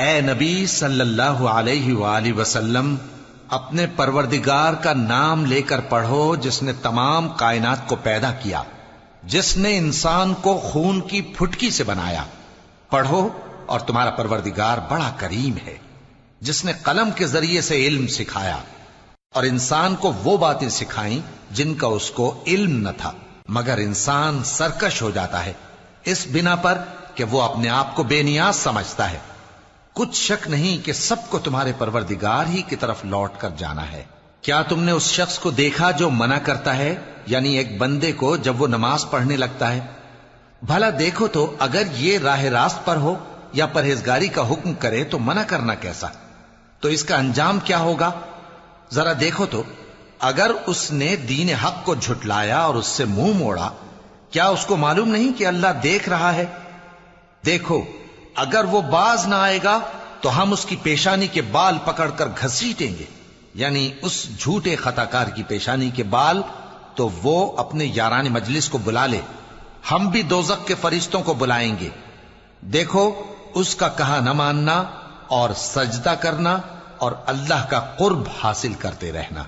اے نبی صلی اللہ علیہ وآلہ وسلم، اپنے پروردگار کا نام لے کر پڑھو جس نے تمام کائنات کو پیدا کیا، جس نے انسان کو خون کی پھٹکی سے بنایا۔ پڑھو اور تمہارا پروردگار بڑا کریم ہے، جس نے قلم کے ذریعے سے علم سکھایا اور انسان کو وہ باتیں سکھائیں جن کا اس کو علم نہ تھا، مگر انسان سرکش ہو جاتا ہے اس بنا پر کہ وہ اپنے آپ کو بے نیاز سمجھتا ہے۔ کچھ شک نہیں کہ سب کو تمہارے پروردگار ہی کی طرف لوٹ کر جانا ہے۔ کیا تم نے اس شخص کو دیکھا جو منع کرتا ہے، یعنی ایک بندے کو جب وہ نماز پڑھنے لگتا ہے؟ بھلا دیکھو تو اگر یہ راہ راست پر ہو یا پرہیزگاری کا حکم کرے تو منع کرنا کیسا؟ تو اس کا انجام کیا ہوگا؟ ذرا دیکھو تو اگر اس نے دین حق کو جھٹلایا اور اس سے منہ موڑا، کیا اس کو معلوم نہیں کہ اللہ دیکھ رہا ہے؟ دیکھو اگر وہ باز نہ آئے گا تو ہم اس کی پیشانی کے بال پکڑ کر گھسیٹیں گے، یعنی اس جھوٹے خطا کار کی پیشانی کے بال، تو وہ اپنے یاران مجلس کو بلا لے، ہم بھی دوزخ کے فرشتوں کو بلائیں گے۔ دیکھو اس کا کہا نہ ماننا اور سجدہ کرنا اور اللہ کا قرب حاصل کرتے رہنا۔